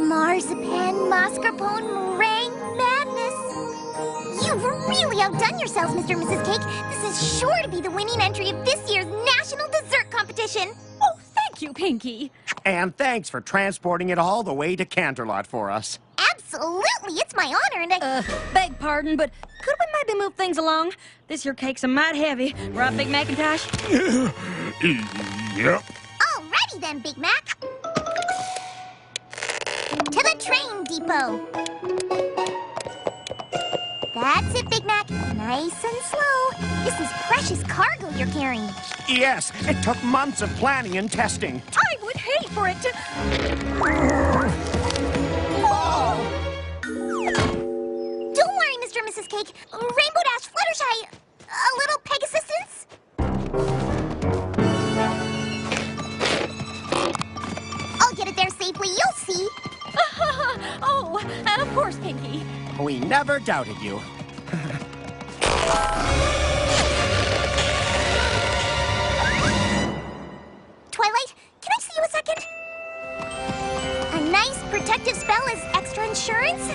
Marzipan, mascarpone, meringue, madness. You've really outdone yourselves, Mr. and Mrs. Cake. This is sure to be the winning entry of this year's National Dessert Competition. Oh, thank you, Pinky. And thanks for transporting it all the way to Canterlot for us. Absolutely, it's my honor, and I... Beg pardon, but could we maybe move things along? This here cake's a mite heavy. Right, Big Macintosh? Yep. Alrighty then, Big Mac. To the train depot. That's it, Big Mac. Nice and slow. This is precious cargo you're carrying. Yes, it took months of planning and testing. I would hate for it to... Don't worry, Mr. and Mrs. Cake. Rainbow Dash, Fluttershy, a little peg assistance? I'll get it there safely, you'll see. Oh, of course, Pinky. We never doubted you. Twilight, can I see you a second? A nice protective spell is extra insurance.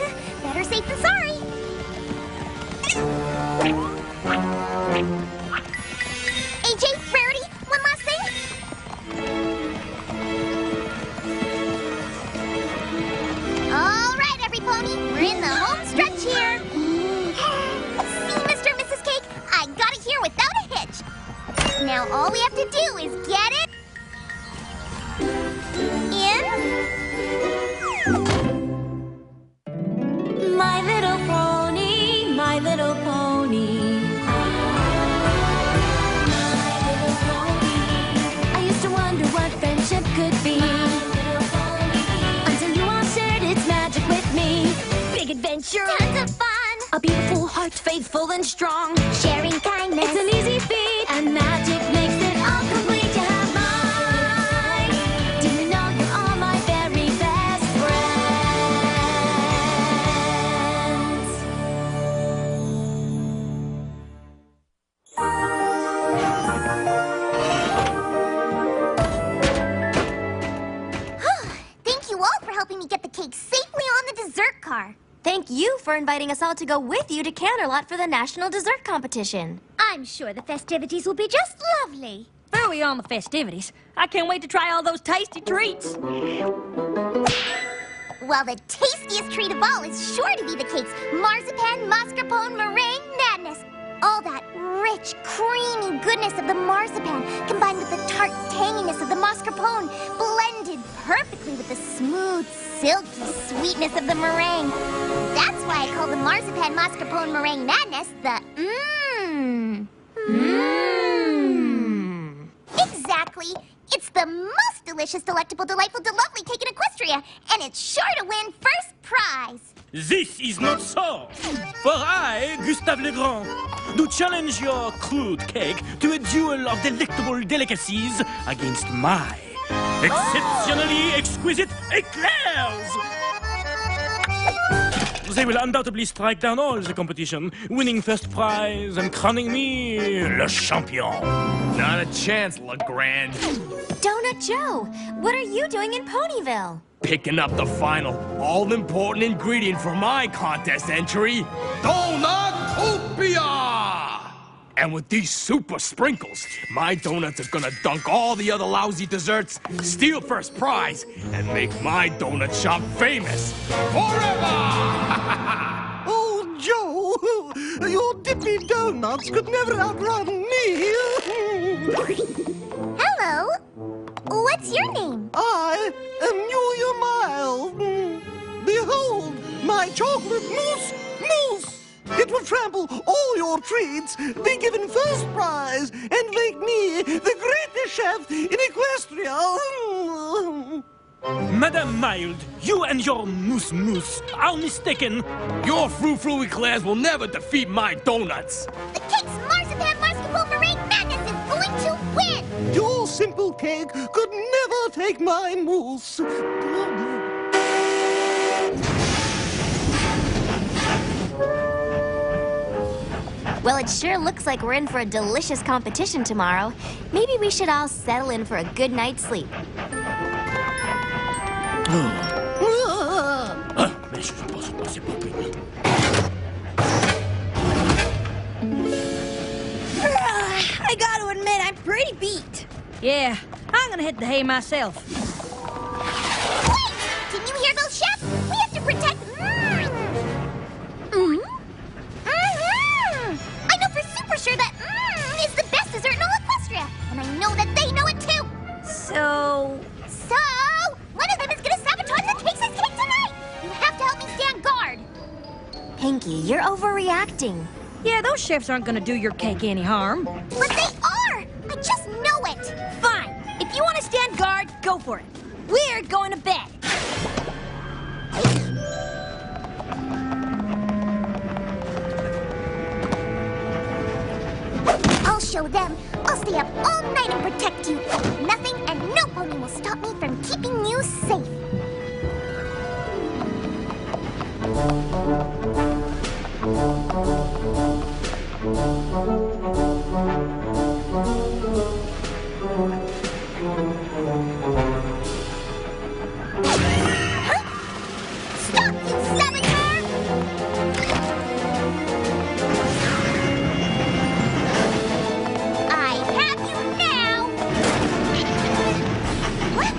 Better safe than sorry. AJ, Rarity, one last thing. All right, every pony, we're in the home stretch here. See, Mr. and Mrs. Cake, I got it here without a hitch. Now all we have to do is get it in. My little pony, my little pony. My little pony. I used to wonder what friendship could be. Until you all shared its magic with me. Big adventure. Tons of fun. A beautiful heart, faithful and strong. Sharing kindness. It's an easy feat, and magic makes it all complete. You have mine. Do you know you're all my very best friends? Thank you all for helping me get the cake safely on the dessert car. Thank you for inviting us all to go with you to Canterlot for the National Dessert Competition. I'm sure the festivities will be just lovely. Phooey on the festivities. I can't wait to try all those tasty treats. Well, the tastiest treat of all is sure to be the cake's marzipan, mascarpone, meringue madness. All that rich, creamy goodness of the marzipan combined with the tart tanginess of the mascarpone, blended perfectly with the smooth, silky sweetness of the meringue. That's why I call the marzipan mascarpone meringue madness the Exactly. It's the most delicious, delectable, delightful, delovely cake in Equestria, and it's sure to win first prize. This is not so. For I, Gustave Legrand, do challenge your crude cake to a duel of delectable delicacies against my exceptionally exquisite eclairs. They will undoubtedly strike down all the competition, winning first prize and crowning me le champion. Not a chance, Legrand. Donut Joe, what are you doing in Ponyville? Picking up the final, all-important ingredient for my contest entry, Donutopia! And with these super sprinkles, my donuts are gonna dunk all the other lousy desserts, steal first prize, and make my donut shop famous forever! Oh, Joe, your dippy donuts could never outrun me. Hello. What's your name? I am Julia Miles. Behold, my chocolate mousse. It will trample all your treats, be given first prize, and make me the greatest chef in Equestria. Madame Mild, you and your mousse are mistaken. Your frou-frou eclairs will never defeat my donuts. The cake's marzipan mascarpone meringue madness is going to win. Your simple cake could never take my mousse. Well, it sure looks like we're in for a delicious competition tomorrow. Maybe we should all settle in for a good night's sleep. Mais je pense que c'est pas fini. I gotta admit, I'm pretty beat. Yeah, I'm gonna hit the hay myself. Wait! Can you hear those chefs? We have to protect... I know for super sure that is the best dessert in all Equestria. And I know that they know it too. So... So, one of them is gonna sabotage the cakes' cake tonight. You have to help me stand guard. Pinky, you're overreacting. Yeah, those chefs aren't gonna do your cake any harm. But they are! I just know it! Fine. If you want to stand guard, go for it. We're going to bed. I'll show them. I'll stay up all night and protect you. Nothing and no pony will stop me from keeping you safe. Huh? Stop, you saboteur! I have you now! What?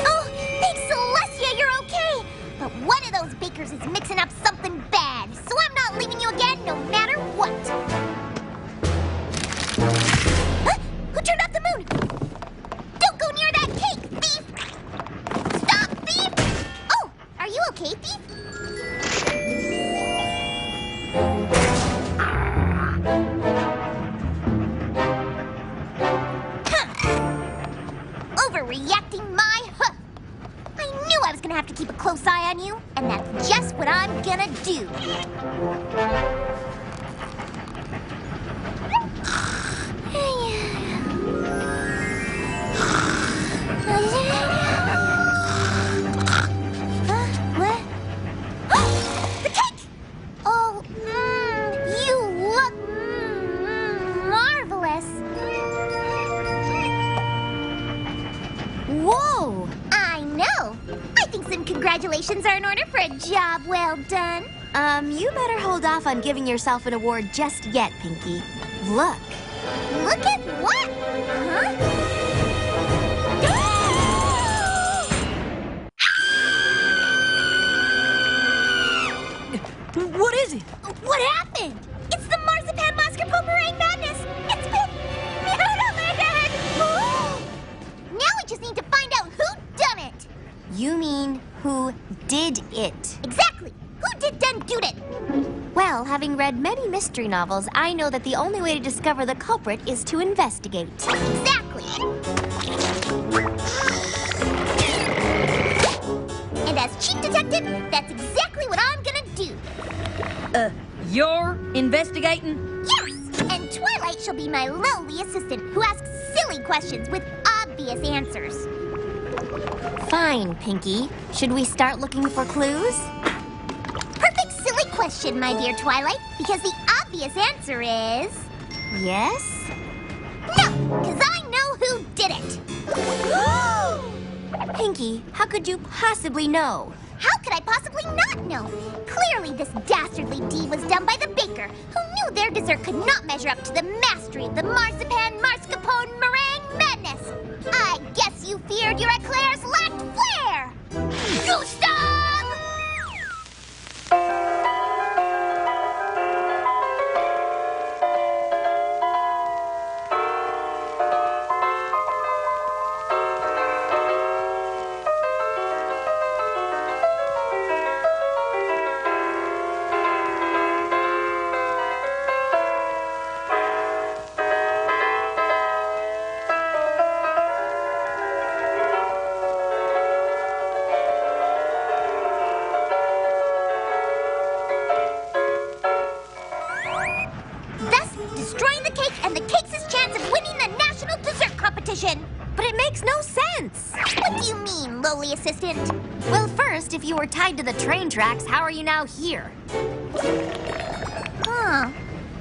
Oh, thanks, Celestia, you're okay. But one of those bakers is mixing up something bad, so I'm not leaving you again, no matter what. Huh? Who turned off the moon? Don't go near that cake, thief! Stop, thief! Oh, are you okay, thief? Overreacting my hoof. I knew I was gonna have to keep a close eye on you, and that's just what I'm gonna do. What? The cake! Oh, you look marvelous. Whoa! I know. I think some congratulations are in order for a job well done. You better hold off on giving yourself an award just yet, Pinky. Look. Look at what? Huh? What is it? What happened? It's the marzipan mascarpone meringue madness. It's been mutilated. Now we just need to find out who done it. You mean who did it? Exactly. Who did done do it? Well, having read many mystery novels, I know that the only way to discover the culprit is to investigate. Exactly. And as chief detective, that's exactly what I'm gonna do. You're investigating? Yes! And Twilight shall be my lowly assistant who asks silly questions with obvious answers. Fine, Pinky. Should we start looking for clues? Perfect silly question, my dear Twilight, because the obvious answer is... Yes? No, because I know who did it. Pinky, how could you possibly know? How could I possibly not know? Clearly this dastardly deed was done by the baker, who knew their dessert could not measure up to the mastery of the marzipan mascarpone meringue madness. I guess you feared your eclairs lacked flair. Gustav! lowly assistant? Well, first, if you were tied to the train tracks, how are you now here? Huh.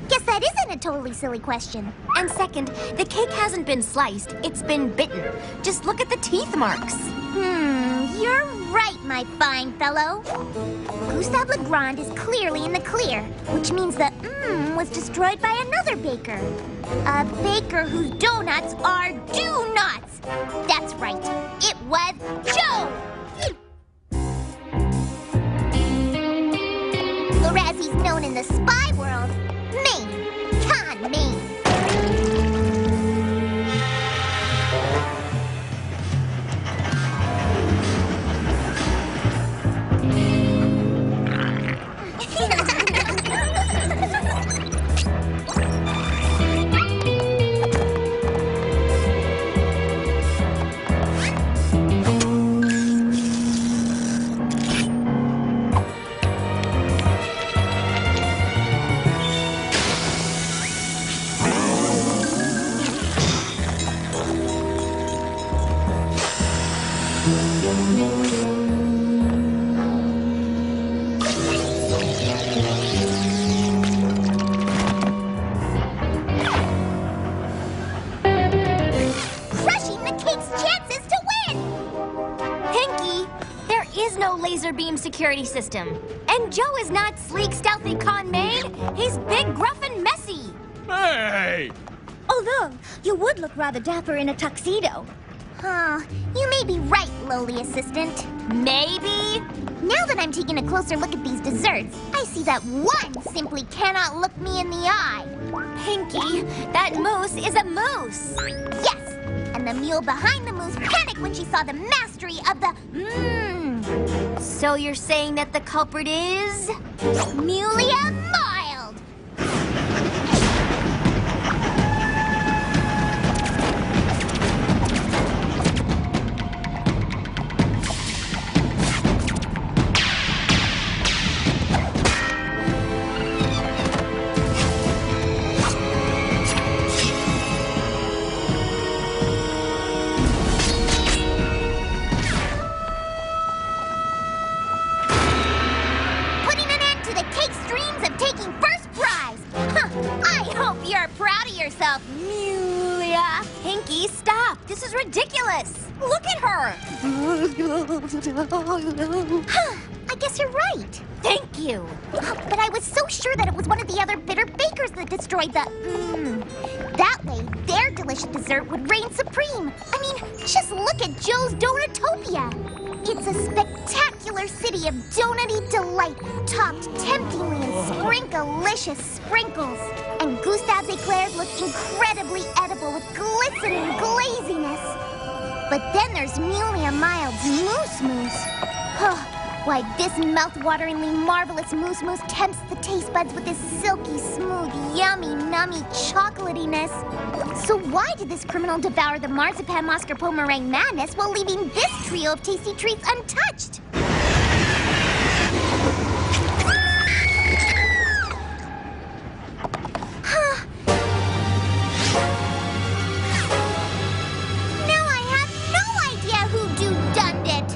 Guess that isn't a totally silly question. And second, the cake hasn't been sliced, it's been bitten. Just look at the teeth marks. You're right, my fine fellow. Gustave Legrand is clearly in the clear, which means the was destroyed by another baker. A baker whose donuts are do-nuts. That's right, it was Joe! Or as he's known in the spy world, Maine. Con Maine. Crushing the cake's chances to win! Pinky, there is no laser beam security system. And Joe is not sleek, stealthy con Maine. He's big, gruff, and messy. Hey! Although, you would look rather dapper in a tuxedo. Huh, you may be right, lowly assistant. Maybe. Now that I'm taking a closer look at these desserts, I see that one simply cannot look me in the eye. Pinky, that moose is a moose. Yes, and the mule behind the moose panicked when she saw the mastery of the So you're saying that the culprit is? Mulia Mild. Putting an end to the cake's dreams of taking first prize. Huh, I hope you're proud of yourself, Mulia. Pinky, stop. This is ridiculous. Look at her. I guess you're right. Thank you. But I was so sure that it was one of the other bitter bakers that destroyed the That way, their delicious dessert would reign supreme. I mean, just look at Joe's Donutopia. It's a spectacular city of donutty delight, topped temptingly in sprinkalicious sprinkles. And Gustave Eclairs look incredibly edible with glistening glaziness. But then there's Mulia Mild's Moose Moose. Why, this mouth-wateringly marvelous Moose Moose tempts the taste buds with this silky, smooth, yummy, nummy chocolatiness. So why did this criminal devour the marzipan mascarpone meringue madness while leaving this trio of tasty treats untouched? Now I have no idea who do-done it.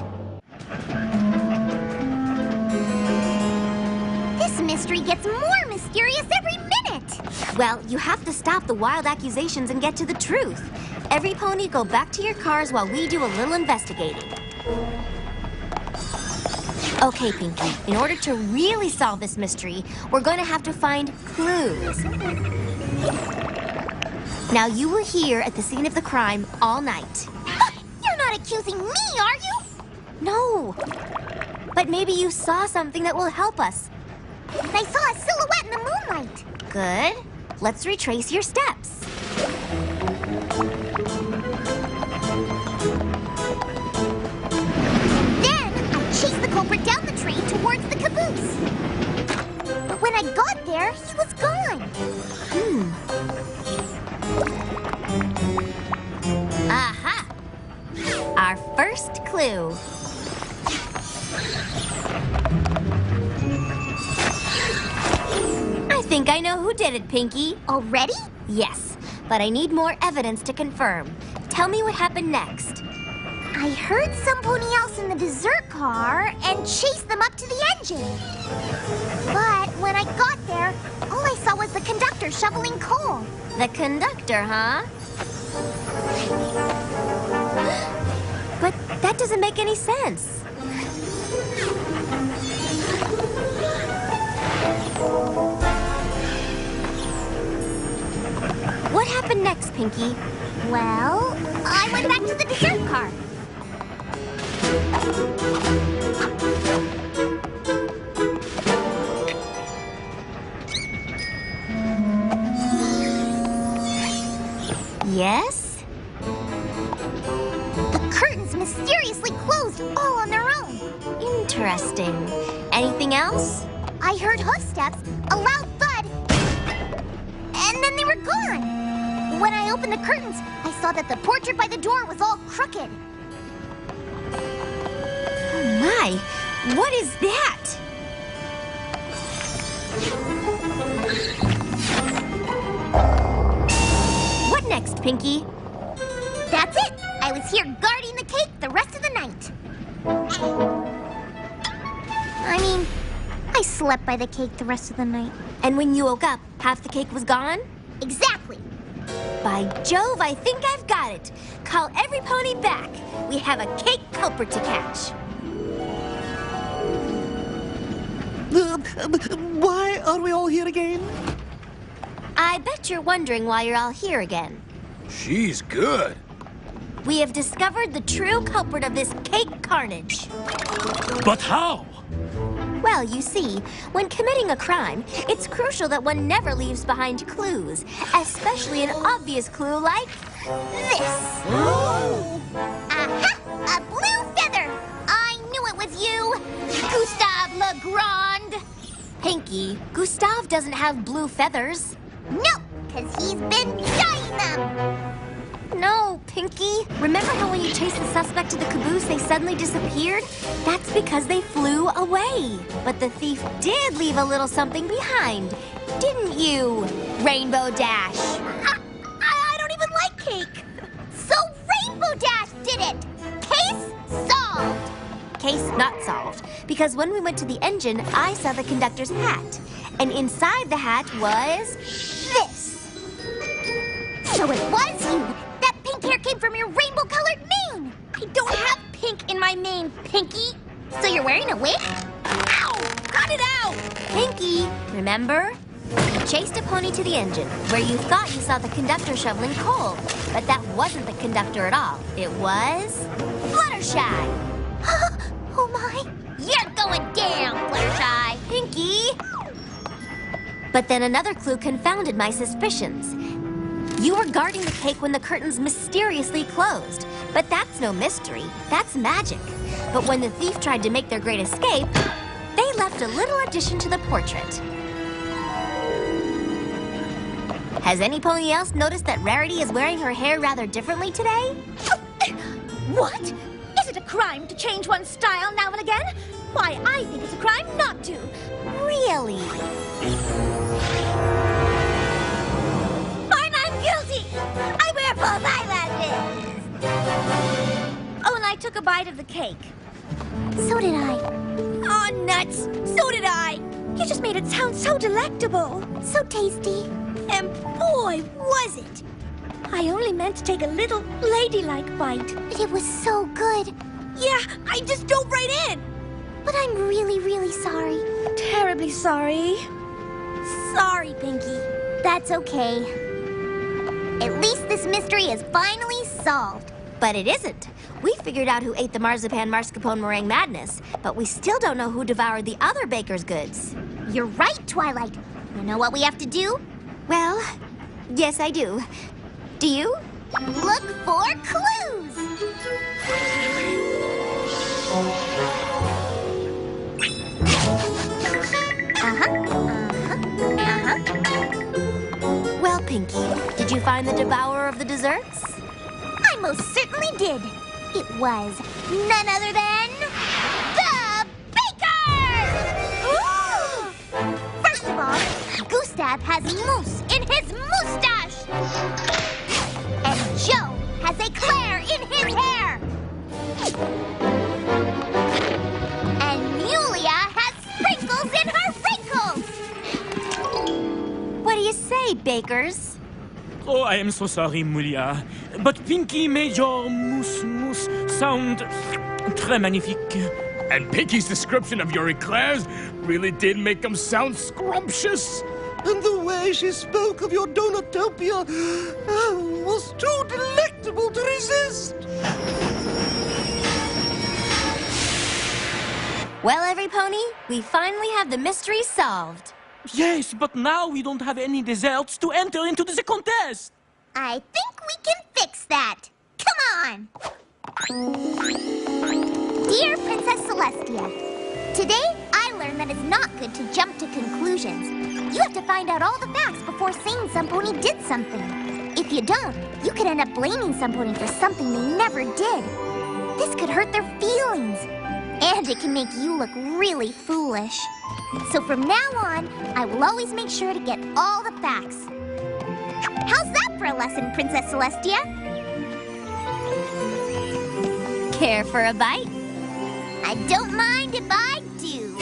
This mystery gets more mysterious every minute. Well, you have to stop the wild accusations and get to the truth. Every pony go back to your cars while we do a little investigating. Okay, Pinky, in order to really solve this mystery, we're going to have to find clues. Now, you were here at the scene of the crime all night. You're not accusing me, are you? No. But maybe you saw something that will help us. I saw a silhouette in the moonlight. Good. Let's retrace your steps. Then I chased the culprit down the train towards the caboose. But when I got there, he was gone. Aha! Our first clue. I think I know who did it, Pinky. Already? Yes, but I need more evidence to confirm. Tell me what happened next. I heard somebody else in the dessert car and chased them up to the engine. But when I got there, all I saw was the conductor shoveling coal. The conductor, huh? But that doesn't make any sense. What happened next, Pinky? Well, I went back to the dessert car. Yes? The curtains mysteriously closed all on their own. Interesting. Anything else? I heard footsteps, a loud thud, and then they were gone. When I opened the curtains, I saw that the portrait by the door was all crooked. Oh my! What is that? What next, Pinky? That's it. I was here guarding the cake the rest of the night. I mean, I slept by the cake the rest of the night. And when you woke up, half the cake was gone? Exactly. By Jove, I think I've got it. Call every pony back. We have a cake culprit to catch. Why are we all here again? I bet you're wondering why you're all here again. She's good. We have discovered the true culprit of this cake carnage. But how? Well, you see, when committing a crime, it's crucial that one never leaves behind clues, especially an obvious clue like this. Aha! A blue feather! I knew it was you! Gustave Legrand! Pinky, Gustave doesn't have blue feathers. Nope, because he's been dyeing them! No, Pinky. Remember how when you chased the suspect to the caboose, they suddenly disappeared? That's because they flew away. But the thief did leave a little something behind, didn't you, Rainbow Dash? I don't even like cake! So Rainbow Dash did it! Case solved! Case not solved, because when we went to the engine, I saw the conductor's hat. And inside the hat was this. So it was you! That pink hair came from your rainbow-colored mane! I don't have pink in my mane, Pinky. So you're wearing a wig? Ow! Cut it out! Pinky, remember? You chased a pony to the engine, where you thought you saw the conductor shoveling coal. But that wasn't the conductor at all. It was Fluttershy. Oh my! You're going down, Fluttershy! Pinky! But then another clue confounded my suspicions. You were guarding the cake when the curtains mysteriously closed. But that's no mystery. That's magic. But when the thief tried to make their great escape, they left a little addition to the portrait. Has any pony else noticed that Rarity is wearing her hair rather differently today? What? Is it a crime to change one's style now and again? Why, I think it's a crime not to. Really? I'm guilty! I wear false eyelashes! Oh, and I took a bite of the cake. So did I. Oh, nuts! So did I! You just made it sound so delectable. So tasty. And boy, was it! I only meant to take a little ladylike bite. But it was so good. Yeah, I just dove right in. But I'm really, really sorry. Terribly sorry. Sorry, Pinky. That's okay. At least this mystery is finally solved. But it isn't. We figured out who ate the marzipan mascarpone meringue madness, but we still don't know who devoured the other baker's goods. You're right, Twilight. You know what we have to do? Well, yes, I do. Do you? Look for clues! Well, Pinky, did you find the devourer of the desserts? I most certainly did. It was none other than the baker! First of all, Gustave has mousse in his moustache. And Joe has eclair in his hair. Oh, I am so sorry, Mulia. But Pinky made your mousse sound très magnifique. And Pinky's description of your eclairs really did make them sound scrumptious. And the way she spoke of your Donutopia was too delectable to resist. Well, every pony, we finally have the mystery solved. Yes, but now we don't have any desserts to enter into the contest. I think we can fix that. Come on! Dear Princess Celestia, today I learned that it's not good to jump to conclusions. You have to find out all the facts before saying some pony did something. If you don't, you could end up blaming some pony for something they never did. This could hurt their feelings. And it can make you look really foolish. So from now on, I will always make sure to get all the facts. How's that for a lesson, Princess Celestia? Care for a bite? I don't mind if I do.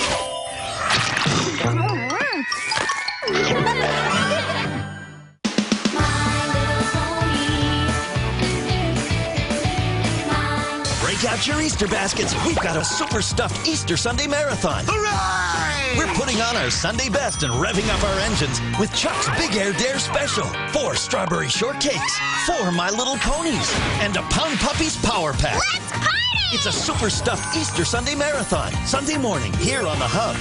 Break out your Easter baskets. We've got a super stuffed Easter Sunday marathon. Hooray! We're putting on our Sunday best and revving up our engines with Chuck's Big Air Dare Special. 4 strawberry shortcakes, 4 My Little Ponies, and a Pound Puppies Power Pack. Let's party! It's a super stuffed Easter Sunday marathon. Sunday morning here on the Hub.